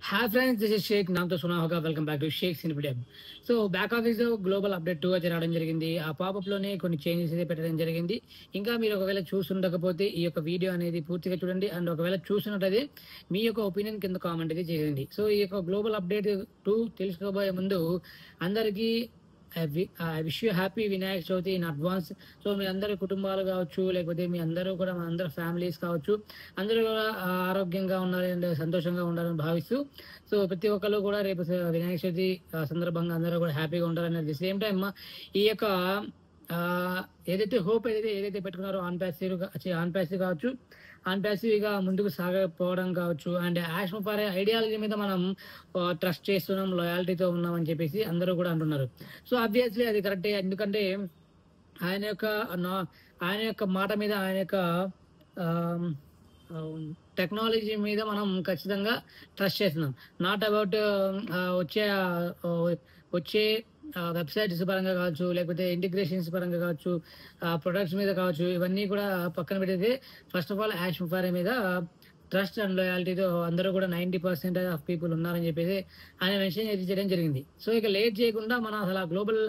Hi friends, this is Sheikh. నాతో సునా హోగా వెల్కమ్ బ్యాక్ టు షేక్ సినిపిడియం. So box office global update 2 అయితే రావడం జరిగింది. ఆ పాపప్ లోనే కొన్ని చేంజెస్ అయితే పెట్టడం జరిగింది. ఇంకా మీరు ఒకవేళ చూసుండకపోతే ఈ యొక్క వీడియో అనేది పూర్తిగా చూడండి. అండ్ ఒకవేళ చూసినట్లయితే మీ యొక్క ఒపీనియన్ కింద కామెంట్ అయితే చేయండి. సో ఈ యొక్క గ్లోబల్ అప్డేట్ 2 తెలుసుకోబోయే ముందు అందరికీ I wish you happy Vinayaka Chavithi in advance. So మీ అందరి కుటుంబాలు కావచ్చు, లేకపోతే మీ అందరూ కూడా మన అందరి ఫ్యామిలీస్ కావచ్చు, అందరూ కూడా ఆరోగ్యంగా ఉండాలి అండ్ సంతోషంగా ఉండాలని భావిస్తూ, సో ప్రతి ఒక్కరు కూడా రేపు వినాయక చవితి సందర్భంగా అందరూ కూడా హ్యాపీగా ఉండాలని అట్ ది సేమ్ టైమ్ ఈ యొక్క ఏదైతే హోప్ ఏదైతే పెట్టుకున్నారో ఆన్ ప్యాసివ్ కావచ్చు, ఆన్ ప్యాసివ్ గా ముందుకు సాగకపోవడం కావచ్చు, అండ్ యాష్ ముఫార్ ఐడియాలజీ మీద మనం ట్రస్ట్ చేస్తున్నాం, లాయాలిటీతో ఉన్నాం అని చెప్పేసి అందరూ కూడా అంటున్నారు. సో ఆబ్వియస్లీ అది కరెక్టే. ఎందుకంటే ఆయన యొక్క ఆయన యొక్క మాట మీద, ఆయన యొక్క టెక్నాలజీ మీద మనం ఖచ్చితంగా ట్రస్ట్ చేస్తున్నాం. నాట్ అబౌట్ వచ్చే వచ్చే వెబ్సైట్స్ పరంగా కావచ్చు, లేకపోతే ఇంటిగ్రేషన్స్ పరంగా కావచ్చు, ప్రొడక్ట్స్ మీద కావచ్చు, ఇవన్నీ కూడా పక్కన పెడితే ఫస్ట్ ఆఫ్ ఆల్ యాష్ ముఫారే మీద ట్రస్ట్ అండ్ లాయాలిటీతో అందరూ కూడా 90% ఆఫ్ పీపుల్ ఉన్నారని చెప్పేసి ఆయన మెన్షన్ చేయడం జరిగింది. సో ఇక లేట్ చేయకుండా మనం అసలు ఆ గ్లోబల్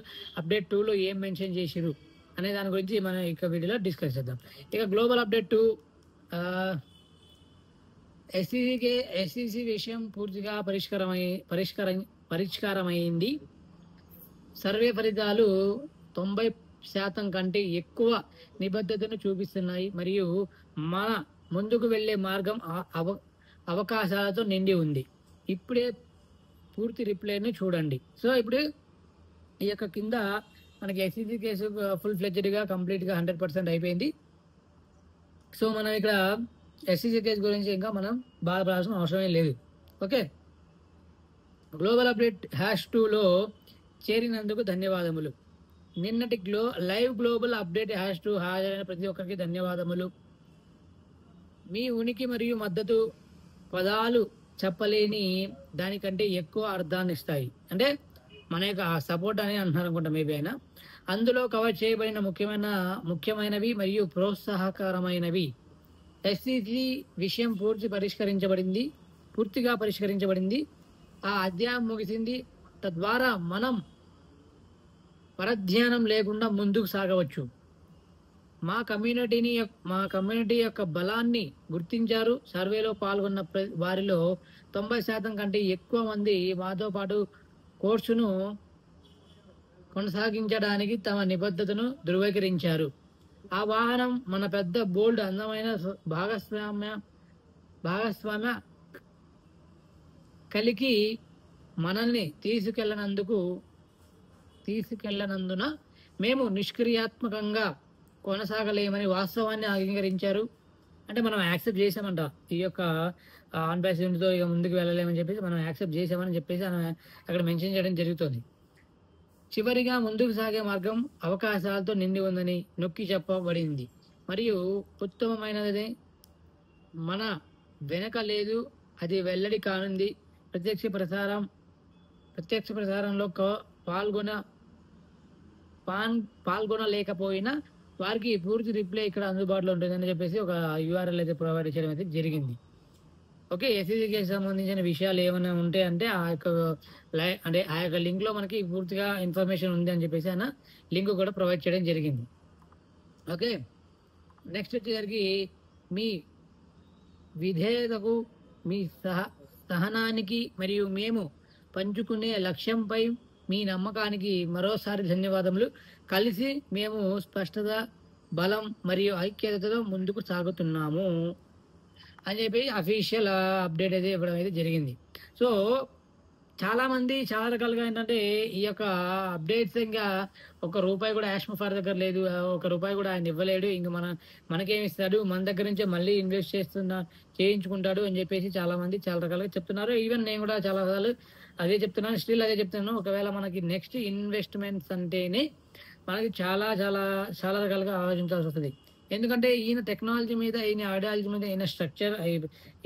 అప్డేట్ 2లో ఏం మెన్షన్ చేసిరు అనే దాని గురించి మనం ఇక వీడియోలో డిస్కస్ చేద్దాం. ఇక గ్లోబల్ అప్డేట్ 2 ఎస్ఈసి విషయం పూర్తిగా పరిష్కారమైంది. సర్వే ఫలితాలు 90% కంటే ఎక్కువ నిబద్ధతను చూపిస్తున్నాయి మరియు మన ముందుకు వెళ్లే మార్గం అవకాశాలతో నిండి ఉంది. ఇప్పుడే పూర్తి రిప్లైని చూడండి. సో ఇప్పుడు ఈ యొక్క కింద మనకి ఎస్ఈసి కేసు ఫుల్ ఫ్లెడ్జ్డ్ గా కంప్లీట్ గా 100% అయిపోయింది. సో మనం ఇక్కడ ఎస్ఈసి కేసు గురించి ఇంకా మనం బాధపడాల్సిన అవసరమే లేదు. ఓకే, గ్లోబల్ అప్డేట్ #2లో చేరినందుకు ధన్యవాదములు. నిన్నటి లైవ్ గ్లోబల్ అప్డేట్ #2 హాజరైన ప్రతి ఒక్కరికి ధన్యవాదములు. మీ ఉనికి మరియు మద్దతు పదాలు చెప్పలేని దానికంటే ఎక్కువ అర్థాన్ని ఇస్తాయి. అంటే మన యొక్క సపోర్ట్ అని అంటున్నారు అనుకుంటా మేబీ అయినా. అందులో కవర్ చేయబడిన ముఖ్యమైనవి మరియు ప్రోత్సాహకరమైనవి. ఎస్ఈసి విషయం పూర్తిగా పరిష్కరించబడింది. ఆ అధ్యాయం ముగిసింది. తద్వారా మనం పరధ్యానం లేకుండా ముందుకు సాగవచ్చు. మా కమ్యూనిటీ యొక్క బలాన్ని గుర్తించారు. సర్వేలో పాల్గొన్న వారిలో 90% కంటే ఎక్కువ మంది మాతో పాటు కోర్సును కొనసాగించడానికి తమ నిబద్ధతను ధృవీకరించారు. ఆ వాహనం మన పెద్ద బోల్డ్ అందమైన భాగస్వామ్య కలిగి మనల్ని తీసుకెళ్లనందున మేము నిష్క్రియాత్మకంగా కొనసాగలేమని వాస్తవాన్ని అంగీకరించారు. అంటే మనం యాక్సెప్ట్ చేసామంట ఈ యొక్క ఆన్పాసివ్తో ఇక ముందుకు వెళ్ళలేమని చెప్పేసి మనం యాక్సెప్ట్ చేసామని చెప్పేసి అక్కడ మెన్షన్ చేయడం జరుగుతుంది. చివరిగా ముందుకు సాగే మార్గం అవకాశాలతో నిండి ఉందని నొక్కి చెప్పబడింది మరియు ఉత్తమమైనది మన వెనక లేదు, అది వెల్లడి కానుంది. ప్రత్యక్ష ప్రసారంలో పాల్గొనలేకపోయినా వారికి పూర్తి రిప్లై ఇక్కడ అందుబాటులో ఉంటుందని చెప్పేసి ఒక URL అయితే ప్రొవైడ్ చేయడం అయితే జరిగింది. ఓకే, ఎస్ఈసికి సంబంధించిన విషయాలు ఏమైనా ఉంటే అంటే ఆ యొక్క లింక్ లో మనకి పూర్తిగా ఇన్ఫర్మేషన్ ఉంది అని చెప్పేసి ఆయన లింక్ కూడా ప్రొవైడ్ చేయడం జరిగింది. ఓకే, నెక్స్ట్ వచ్చేసరికి మీ విధేయతకు, మీ సహనానికి మరియు మేము పంచుకునే లక్ష్యంపై మీ నమ్మకానికి మరోసారి ధన్యవాదములు. కలిసి మేము స్పష్టత, బలం మరియు ఐక్యతతో ముందుకు సాగుతున్నాము అని చెప్పి అఫీషియల్ అప్డేట్ అయితే ఇవ్వడం అయితే జరిగింది. సో చాలా మంది చాలా రకాలుగా ఏంటంటే ఈ యొక్క అప్డేట్స్ ఇంకా ₹1 కూడా యాష్ ముఫార్ దగ్గర లేదు, ₹1 కూడా ఆయన ఇవ్వలేడు, ఇంకా మనకేమి ఇస్తాడు, మన దగ్గర నుంచే మళ్ళీ ఇన్వెస్ట్ చేయించుకుంటాడు అని చెప్పేసి చాలా మంది చాలా రకాలుగా చెప్తున్నారు. ఈవెన్ నేను కూడా చాలా సార్లు అదే చెప్తున్నాను, స్టిల్ అదే చెప్తున్నాను. ఒకవేళ మనకి నెక్స్ట్ ఇన్వెస్ట్మెంట్స్ అంటేనే మనకి చాలా చాలా చాలా రకాలుగా ఆలోచించాల్సి వస్తుంది. ఎందుకంటే ఈయన టెక్నాలజీ మీద, ఈయన ఐడియాలజీ మీద, ఈయన స్ట్రక్చర్,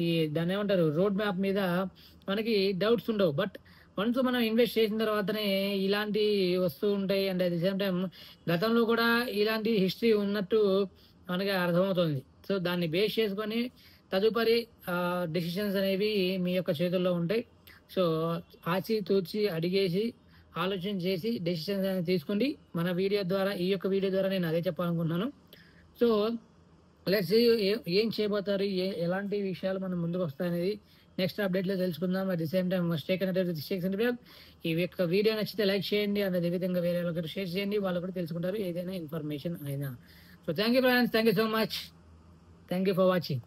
ఈ దాన్ని ఏమంటారు రోడ్ మ్యాప్ మీద మనకి డౌట్స్ ఉండవు. బట్ వన్స్ మనం ఇన్వెస్ట్ చేసిన తర్వాతనే ఇలాంటి వస్తూ ఉంటాయి. And at the same time గతంలో కూడా ఇలాంటి హిస్టరీ ఉన్నట్టు మనకి అర్థమవుతుంది. సో దాన్ని బేస్ చేసుకొని తదుపరి డెసిషన్స్ అనేవి మీ యొక్క చేతుల్లో ఉంటాయి. సో ఆచి తూచి అడిగేసి ఆలోచన చేసి డెసిషన్స్ అనేది తీసుకోండి. మన వీడియో ద్వారా, ఈ యొక్క వీడియో ద్వారా నేను అదే చెప్పాలనుకుంటున్నాను. సో లెట్స్ ఏం చేయబోతారు, ఎలాంటి విషయాలు మనం ముందుకు వస్తాయనేది నెక్స్ట్ అప్డేట్లో తెలుసుకుందాం. At the same time stake అనేది షేక్స్ అండ్ ఈ యొక్క వీడియో నచ్చితే లైక్ చేయండి, అండ్ అదేవిధంగా వేరే వాళ్ళకి షేర్ చేయండి, వాళ్ళు కూడా తెలుసుకుంటారు ఏదైనా ఇన్ఫర్మేషన్ అయినా. So thank you friends, thank you so much, thank you for watching.